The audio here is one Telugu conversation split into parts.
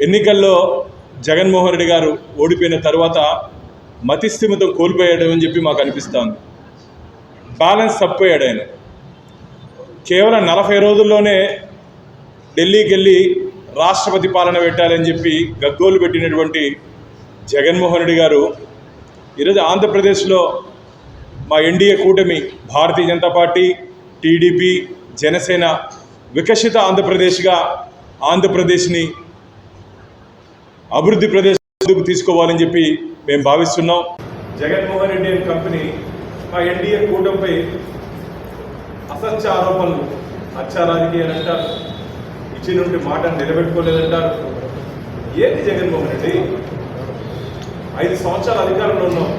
ఎన్నికల్లో జగన్మోహన్ రెడ్డి గారు ఓడిపోయిన తర్వాత మతిస్థిమితం కోల్పోయాడు అని చెప్పి మాకు అనిపిస్తోంది. బ్యాలెన్స్ తప్పిపోయాడు ఆయన. కేవలం 40 రోజుల్లోనే ఢిల్లీకి వెళ్ళి రాష్ట్రపతి పాలన పెట్టాలని చెప్పి గగ్గోలు పెట్టినటువంటి జగన్మోహన్ రెడ్డి గారు ఈరోజు ఆంధ్రప్రదేశ్లో మా ఎన్డీఏ కూటమి భారతీయ జనతా పార్టీ, టీడీపీ, జనసేన వికసిత ఆంధ్రప్రదేశ్గా ఆంధ్రప్రదేశ్ని అభివృద్ధి ప్రదేశ్ ముందుకు తీసుకోవాలని చెప్పి మేము భావిస్తున్నాం. జగన్మోహన్ రెడ్డి అండ్ కంపెనీ మా ఎన్డీఏ కూటమిపై అసత్య ఆరోపణలు, హత్య రాజకీయాలు అంటారు, ఇచ్చినటువంటి మాటను నిలబెట్టుకోలేదంటారు. ఏంటి జగన్మోహన్ రెడ్డి? 5 సంవత్సరాల అధికారంలో ఉన్నాం.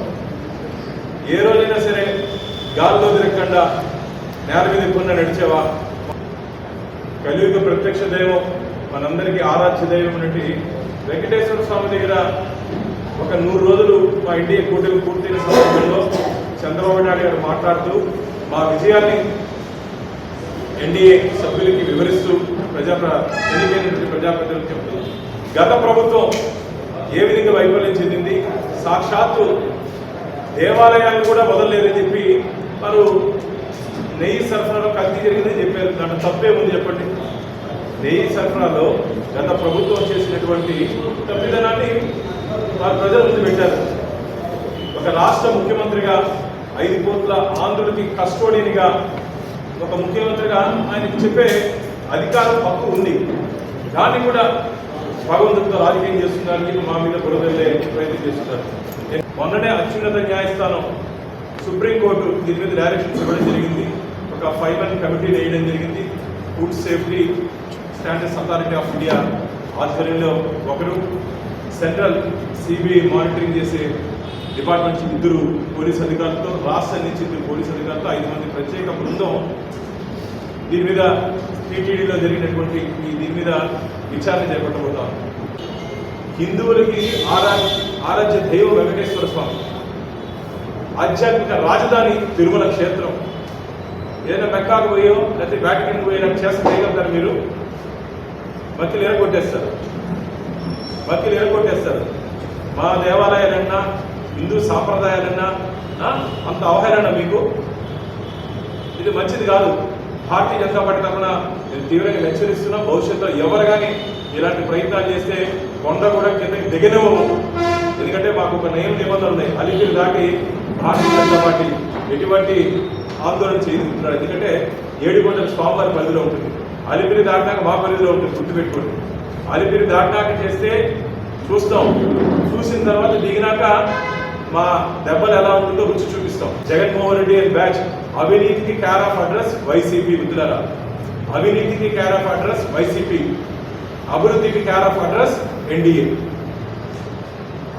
ఏ రోజైనా సరే గాల్లో తిరగకుండా నేల మీద ఎక్కువ నడిచేవా? కలియుగ ప్రత్యక్ష దైవం, మనందరికీ ఆరాధ్య దైవం అన్నట్టు వెంకటేశ్వర స్వామి దగ్గర ఒక 100 రోజులు మా ఎన్డీఏ కూటమి పూర్తయిన సందర్భంలో చంద్రబాబు నాయుడు గారు మాట్లాడుతూ మా విజయాన్ని ఎన్డీఏ సభ్యులకి వివరిస్తూ ఎన్నికైనటువంటి ప్రజాప్రతినిధులకు చెప్తూ గత ప్రభుత్వం ఏ విధంగా వైఫల్యం చెందింది, సాక్షాత్తు దేవాలయాలను కూడా వదలలేదని చెప్పి వారు నెయ్యి సరఫరాలో కల్తీ జరిగిందని చెప్పారు. దాంట్లో తప్పే ఉంది చెప్పండి. నెయ్యి సరఫరాలో గత ప్రభుత్వం చేసినటువంటి తప్పిదనాన్ని వారు ప్రజల ముందు పెట్టారు. ఒక రాష్ట్ర ముఖ్యమంత్రిగా 5 కోట్ల ఆంధ్రులకి కస్టోడియన్గా ఒక ముఖ్యమంత్రిగా ఆయనకు చెప్పే అధికారం హక్కు ఉంది. దాన్ని కూడా భగవంతుడితో రాజకీయం చేస్తున్నారు, మా మీద బురదల్లే ప్రయత్నం చేస్తున్నారు. మొన్ననే అత్యున్నత న్యాయస్థానం సుప్రీంకోర్టు దీని మీద డైరెక్షన్స్ ఇవ్వడం జరిగింది. ఒక 5 మంది కమిటీ వేయడం జరిగింది. Food safety standards authority of India ఆధ్వర్యంలో ఒకరు, సెంట్రల్ సిబిఐ మానిటరింగ్ చేసే డిపార్ట్మెంట్ 2 పోలీస్ అధికారులతో, రాష్ట్రం నుంచి 2 పోలీస్ అధికారులతో 5 మంది ప్రత్యేక బృందం దీని మీద టీటీడీలో జరిగినటువంటి దీని మీద విచారణ చేపట్టబోతాం. హిందువులకి ఆరాధ్య దైవం వెంకటేశ్వర స్వామి, ఆధ్యాత్మిక రాజధాని తిరుమల క్షేత్రం. ఏదైనా మెక్కాకు పోయో లేకపోతే వ్యాటికన్ పోయినా చేస్తే చేయగలుగుతారు మీరు? మక్కిలు ఎరగొట్టేస్తారు. మా దేవాలయాలన్నా హిందూ సాంప్రదాయాలన్నా అంత అవహేళన మీకు? ఇది మంచిది కాదు. భారతీయ జనతా పార్టీ తరఫున నేను తీవ్రంగా హెచ్చరిస్తున్నా. భవిష్యత్తులో ఎవరు కానీ ఇలాంటి ప్రయత్నాలు చేస్తే కొండ కూడా కిందకి దిగనివ్వము. ఎందుకంటే మాకు ఒక నిబంధనలు ఉన్నాయి. అలిపిరి దాటి భారతీయ జనతా పార్టీ ఎటువంటి ఆందోళన చేయగలుగుతున్నారు. ఎందుకంటే 7 కోట్ల స్వామివారి పరిధిలో ఉంటుంది. అలిపిరి దాటినాక మా పరిధిలో ఉంటుంది, గుర్తుపెట్టుకోండి. అలిపిరి దాటినాక చేస్తే చూస్తాం, చూసిన తర్వాత దిగినాక మా దెబ్బలు ఎలా ఉంటుందో రుచి చూపిస్తాం. జగన్మోహన్ రెడ్డి అండ్ బ్యాచ్ అవినీతికి కేర్ ఆఫ్ అడ్రస్ వైసీపీ. మిత్రులారా, అవినీతికి కేర్ ఆఫ్ అడ్రస్ వైసీపీ, అభివృద్ధికి కేర్ ఆఫ్ అడ్రస్ ఎన్డీఏ.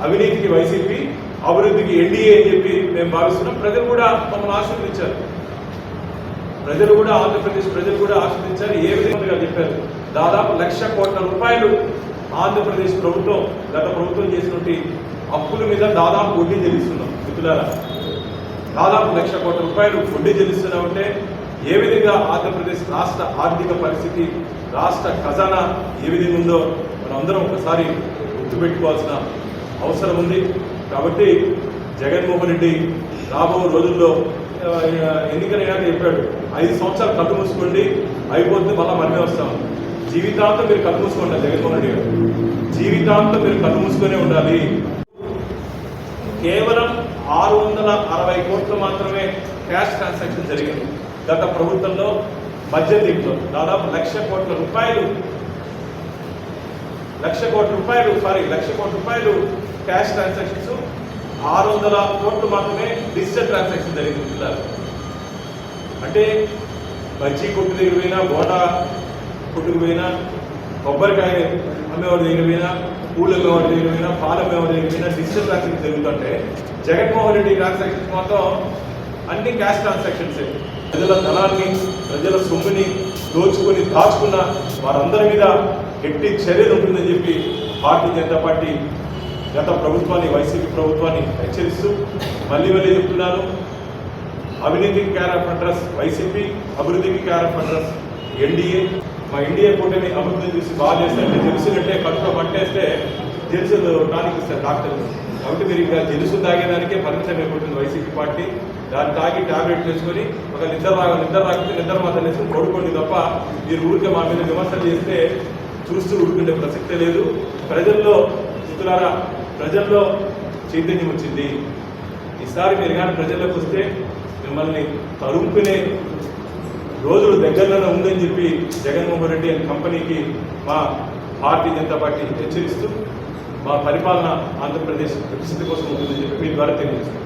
అవినీతికి వైసీపీ, అభివృద్ధికి ఎన్డీఏ అని చెప్పి మేము భావిస్తున్నాం. ప్రజలు కూడా మమ్మల్ని ఆశీర్వదించారు. ఆంధ్రప్రదేశ్ ప్రజలు కూడా ఆశీర్వదించారు. ఏ విధంగా చెప్పారు? దాదాపు 1,00,000 కోట్ల రూపాయలు ఆంధ్రప్రదేశ్ ప్రభుత్వం గత ప్రభుత్వం చేసినటువంటి అప్పుల మీద దాదాపు వడ్డీ చెల్లిస్తున్నాం. మిత్రులారా, దాదాపు 1,00,000 కోట్ల రూపాయలు వడ్డీ చెల్లిస్తున్నామంటే ఏ విధంగా ఆంధ్రప్రదేశ్ రాష్ట్ర ఆర్థిక పరిస్థితి, రాష్ట్ర ఖజానా ఏ విధంగా ఉందో మనందరం ఒకసారి గుర్తుపెట్టుకోవాల్సిన అవసరం ఉంది. కాబట్టి జగన్మోహన్ రెడ్డి రాబో రోజుల్లో ఎన్నికలైనాక చెప్పాడు, 5 సంవత్సరాలు కళ్ళు మూసుకోండి, అయిపోతుంది, మళ్ళీ మనమే వస్తాం. జీవితాంతం మీరు కళ్ళు మూసుకోండి. జగన్మోహన్ రెడ్డి గారు జీవితాంతం మీరు కళ్ళు మూసుకొనే ఉండాలి. కేవలం 660 కోట్లు మాత్రమే క్యాష్ ట్రాన్సాక్షన్ జరిగింది గత ప్రభుత్వంలో. మద్యం దీంట్లో దాదాపు 1,00,000 కోట్ల రూపాయలు క్యాష్ ట్రాన్సాక్షన్స్, 600 కోట్లు మాత్రమే డిజిటల్ ట్రాన్సాక్షన్ జరిగింది. అంటే బజ్జీ కొట్టు దగ్గర పోయినా, బోండా కొట్టుకు పోయినా, కొబ్బరికాయ అమ్మేవాడి దగ్గర పోయినా, పూలు అమ్మేవాడి దగ్గర పోయినా, పాలు అమ్మేవాడి దగ్గర పోయినా డిజిటల్ ట్రాన్సాక్షన్ జరుగుతుంటే జగన్మోహన్ రెడ్డి ట్రాన్సాక్షన్స్ మాత్రం అన్ని క్యాష్ ట్రాన్సాక్షన్సే. ప్రజల ధనాన్ని, ప్రజల సొమ్ముని దోచుకొని దాచుకున్న వారందరి మీద గట్టి చర్యలు ఉంటుందని చెప్పి భారతీయ జనతా పార్టీ గత ప్రభుత్వాన్ని, వైసీపీ ప్రభుత్వాన్ని హెచ్చరిస్తూ మళ్ళీ చెప్తున్నాను, అవినీతికి కేర్ ఆఫ్ అడ్రస్ వైసీపీ, అభివృద్ధికి కేర్ ఆఫ్ అడ్రస్ ఎన్డీఏ. మా ఎన్డీఏ కూటమి అభివృద్ధి చూసి బాగా చేస్తే జెలుసులంటే కడుపులో పట్టేస్తే జెలుసులు టానిక్ ఇస్తారు డాక్టర్లు. కాబట్టి మీరు ఇంకా జెలుసు తాగేదానికే పరిమితం అయిపోతుంది వైసీపీ పార్టీ. దాన్ని తాగి ట్యాబ్లెట్లు వేసుకొని ఒక నిద్ర రాకపోతే నిద్ర మాత్రం వేసుకొని పడుకోండి తప్ప మీరు ఊరికే మా మీద విమర్శలు చేస్తే చూస్తూ ఊరుకుండే ప్రసక్తే లేదు. ప్రజల్లో మిత్రులారా, ప్రజల్లో చైతన్యం వచ్చింది. ఈసారి మీరు కానీ ప్రజల్లోకి వస్తే మిమ్మల్ని తరుముకునే రోజులు దగ్గరలోనే ఉందని చెప్పి జగన్మోహన్ రెడ్డి అండ్ కంపెనీకి మా భారతీయ జనతా పార్టీ హెచ్చరిస్తూ మా పరిపాలన ఆంధ్రప్రదేశ్ వికసిత కోసం ఉంటుందని చెప్పి మీ ద్వారా తెలియజేస్తాం.